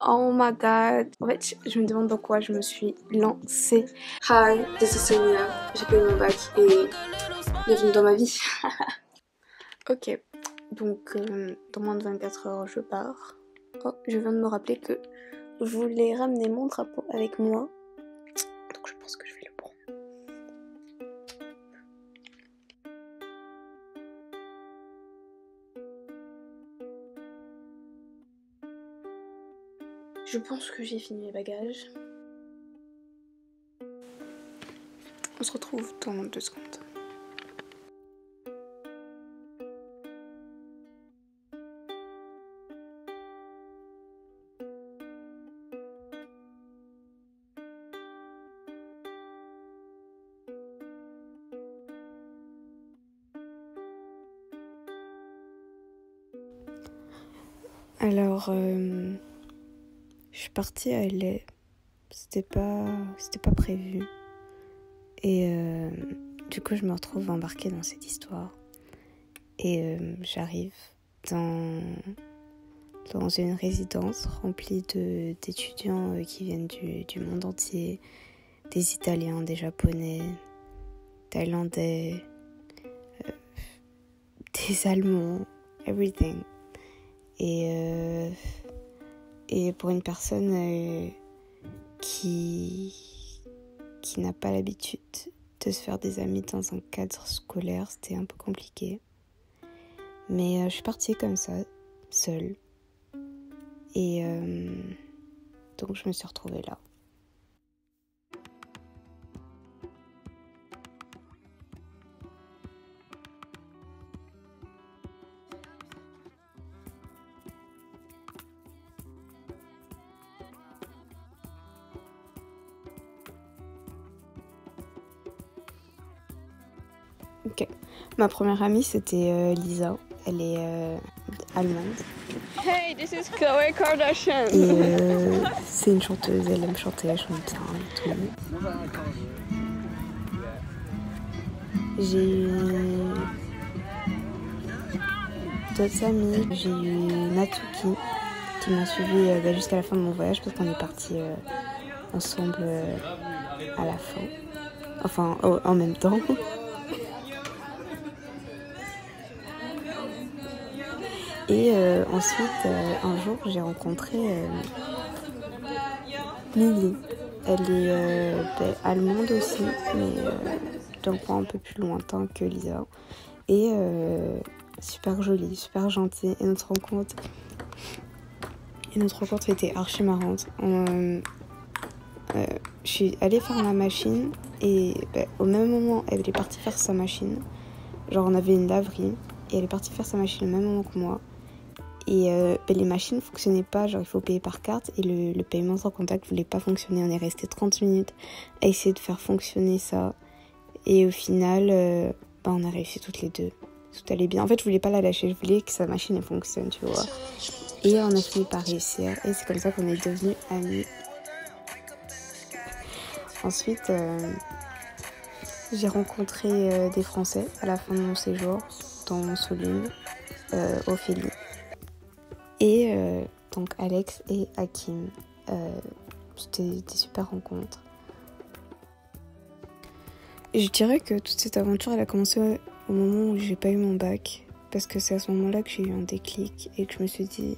Oh my god. En fait, je me demande dans quoi je me suis lancée. Hi, this is Sonia. J'ai payé mon bac et bienvenue dans ma vie. Ok, donc dans moins de 24 heures, je pars. Oh, je viens de me rappeler que je voulais ramener mon drapeau avec moi. Donc je pense que je vais le prendre. Je pense que j'ai fini mes bagages. On se retrouve dans 2 secondes. Alors, je suis partie à LA. C'était pas prévu. Et du coup, je me retrouve embarquée dans cette histoire. Et j'arrive dans une résidence remplie d'étudiants qui viennent du monde entier. Des Italiens, des Japonais, Thaïlandais, des Allemands, everything. Et pour une personne qui n'a pas l'habitude de se faire des amis dans un cadre scolaire, c'était un peu compliqué. Mais je suis partie comme ça, seule. Et donc je me suis retrouvée là. Ok. Ma première amie, c'était Lisa. Elle est allemande. Hey, this is Khloe Kardashian. Et c'est une chanteuse, elle aime chanter, elle chante bien et tout. J'ai eu d'autres amis. J'ai eu Natsuki qui m'a suivi jusqu'à la fin de mon voyage parce qu'on est partis ensemble à la fin. Enfin, en même temps. Et ensuite, un jour, j'ai rencontré Lily. Elle est allemande aussi, mais d'un point un peu plus lointain que Lisa. Et super jolie, super gentille. Et notre rencontre était archi marrante. Je suis allée faire ma machine et au même moment, elle est partie faire sa machine. Genre, on avait une laverie et elle est partie faire sa machine au même moment que moi. Et les machines ne fonctionnaient pas, genre il faut payer par carte et le paiement sans contact voulait pas fonctionner. On est resté 30 minutes à essayer de faire fonctionner ça. Et au final, on a réussi toutes les deux. Tout allait bien. En fait, je voulais pas la lâcher, je voulais que sa machine elle fonctionne, tu vois. Et on a fini par réussir. Et c'est comme ça qu'on est devenus amis. Ensuite, j'ai rencontré des Français à la fin de mon séjour dans Solune, Ophélie. Et donc Alex et Hakim. C'était des super rencontres. Et je dirais que toute cette aventure, elle a commencé au moment où j'ai pas eu mon bac. Parce que c'est à ce moment-là que j'ai eu un déclic et que je me suis dit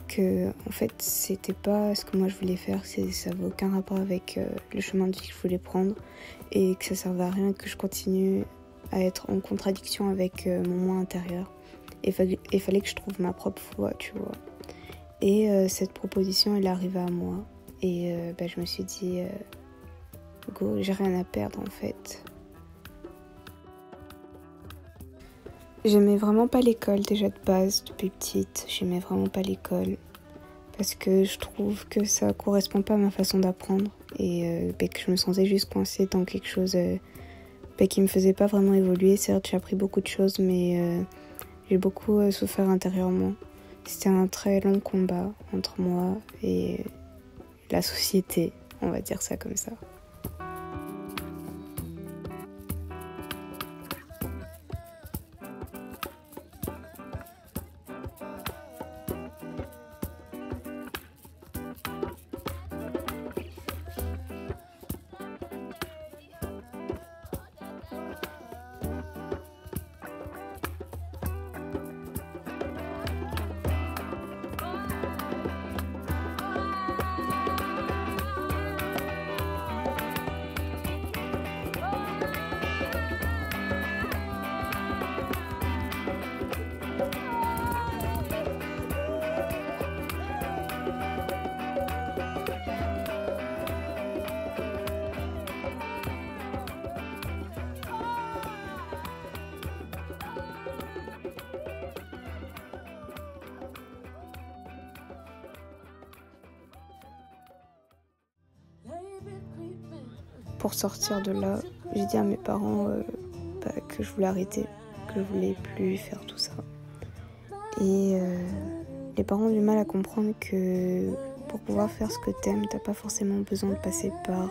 que en fait c'était pas ce que moi je voulais faire, ça avait aucun rapport avec le chemin de vie que je voulais prendre et que ça servait à rien que je continue à être en contradiction avec mon moi intérieur. Il fallait que je trouve ma propre voie, tu vois. Et cette proposition, elle est arrivée à moi. Et je me suis dit, go, j'ai rien à perdre en fait. J'aimais vraiment pas l'école déjà de base, depuis petite. J'aimais vraiment pas l'école. Parce que je trouve que ça correspond pas à ma façon d'apprendre. Et que je me sentais juste coincée dans quelque chose qui me faisait pas vraiment évoluer. Certes, j'ai appris beaucoup de choses, mais j'ai beaucoup souffert intérieurement. C'était un très long combat entre moi et la société, on va dire ça comme ça. pour sortir de là, j'ai dit à mes parents que je voulais arrêter, que je voulais plus faire tout ça. Et les parents ont du mal à comprendre que pour pouvoir faire ce que t'aimes, t'as pas forcément besoin de passer par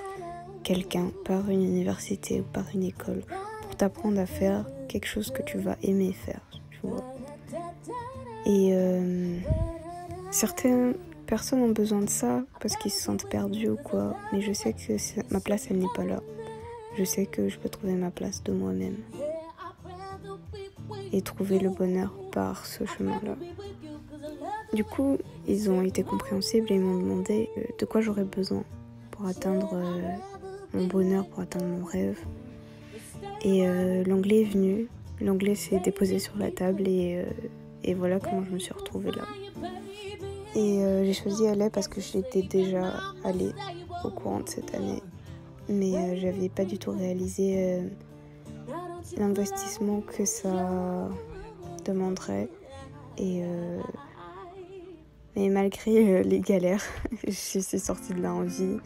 quelqu'un, par une université ou par une école, pour t'apprendre à faire quelque chose que tu vas aimer faire, tu vois. Et certaines personnes ont besoin de ça parce qu'ils se sentent perdus ou quoi, mais je sais que ma place, elle n'est pas là. Je sais que je peux trouver ma place de moi-même et trouver le bonheur par ce chemin-là. Du coup, ils ont été compréhensibles et ils m'ont demandé de quoi j'aurais besoin pour atteindre mon bonheur, pour atteindre mon rêve. Et l'anglais est venu, l'anglais s'est déposé sur la table et voilà comment je me suis retrouvée là. Et j'ai choisi LA parce que j'étais déjà allée au courant de cette année, mais j'avais pas du tout réalisé l'investissement que ça demanderait. Mais malgré les galères, je suis sortie de là en vie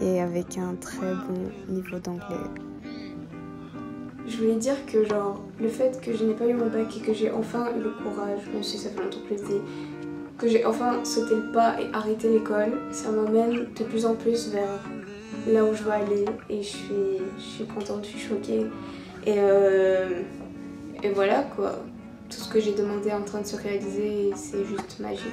et avec un très bon niveau d'anglais. Je voulais dire que le fait que je n'ai pas eu mon bac et que j'ai enfin eu le courage, même si ça fait longtemps que je le dis, que j'ai enfin sauté le pas et arrêté l'école, ça m'amène de plus en plus vers là où je veux aller et je suis contente, je suis choquée. Et voilà quoi, tout ce que j'ai demandé est en train de se réaliser et c'est juste magique.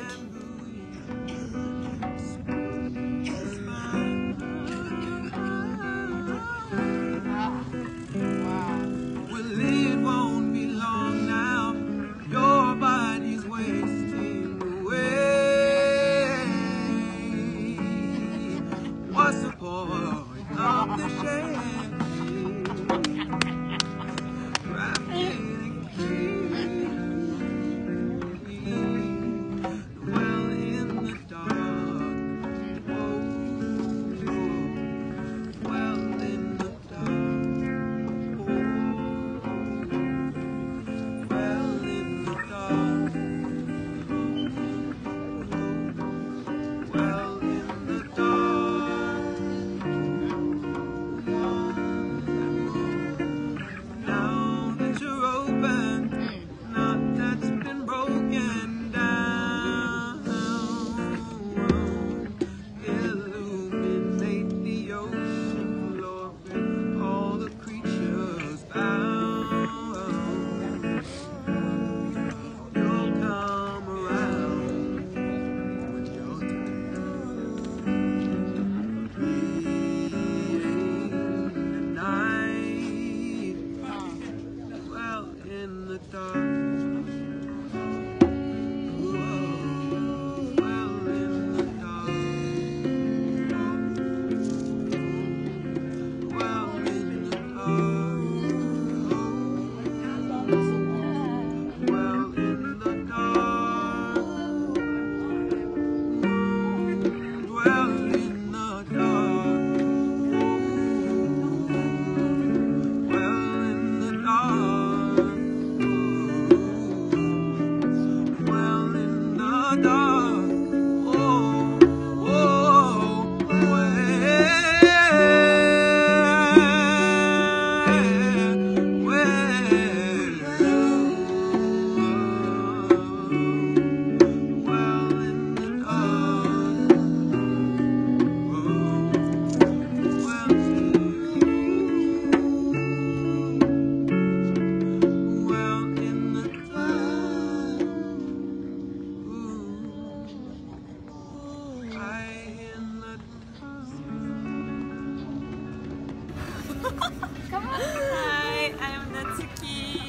Hi, I'm Natsuki.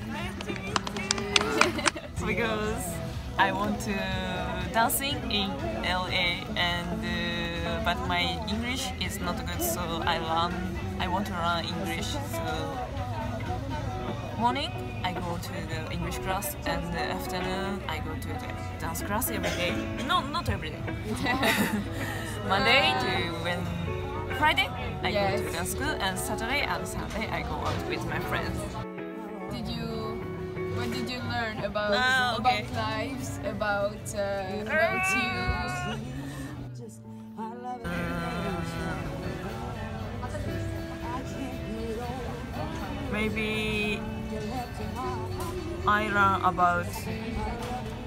Nice to meet you. Because I want to dancing in LA but my English is not good, so I want to learn English. So morning I go to the English class and the afternoon I go to the dance class every day. No, not every day. Monday to Friday I go to dance school, and Saturday and Sunday I go out with my friends. What did you learn about lives, about you? maybe I learn about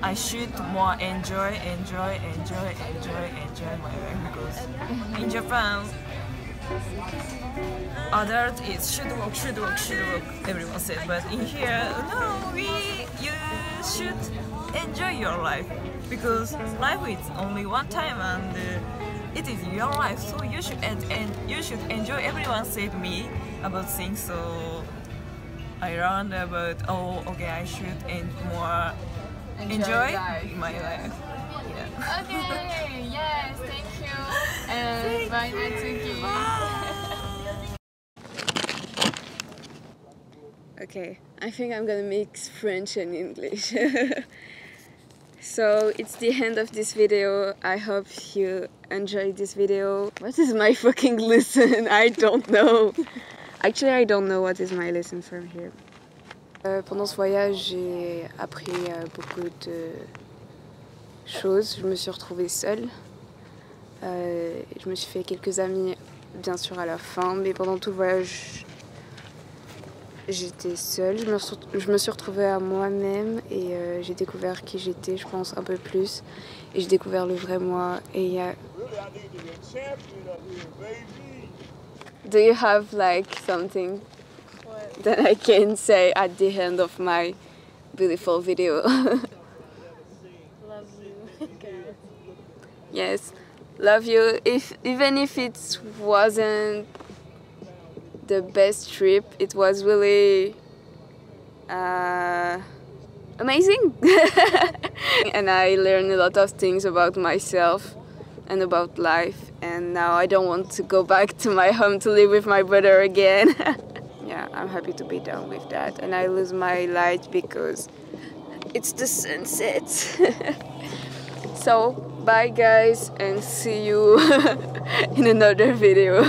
I should more enjoy my life, because in Japan adult is should work, everyone said, but in here, no, you should enjoy your life, because life is only one time and it is your life, so you should enjoy. Everyone said me about things, so I learned about, oh, okay, I should more enjoy my life. Yeah. Okay, yes, thank you. And bye, Natsuki. Okay, I think I'm gonna mix French and English. So it's the end of this video. I hope you enjoyed this video. What is my fucking lesson? I don't know. Actually, I don't know what is my lesson from here. Pendant ce voyage, j'ai appris beaucoup de choses. Je me suis retrouvée seule. Je me suis fait quelques amis, bien sûr, à la fin, mais pendant tout le voyage, j'étais seule. Je me suis retrouvée à moi-même et j'ai découvert qui j'étais, je pense, un peu plus. Et j'ai découvert le vrai moi. Et il y a... Do you have like something that I can say at the end of my beautiful video? Love you. Yes, love you. Even if it wasn't the best trip, it was really amazing. And I learned a lot of things about myself and about life, and now I don't want to go back to my home to live with my brother again. Yeah, I'm happy to be done with that, and I lose my light because it's the sunset. So bye guys, and see you in another video.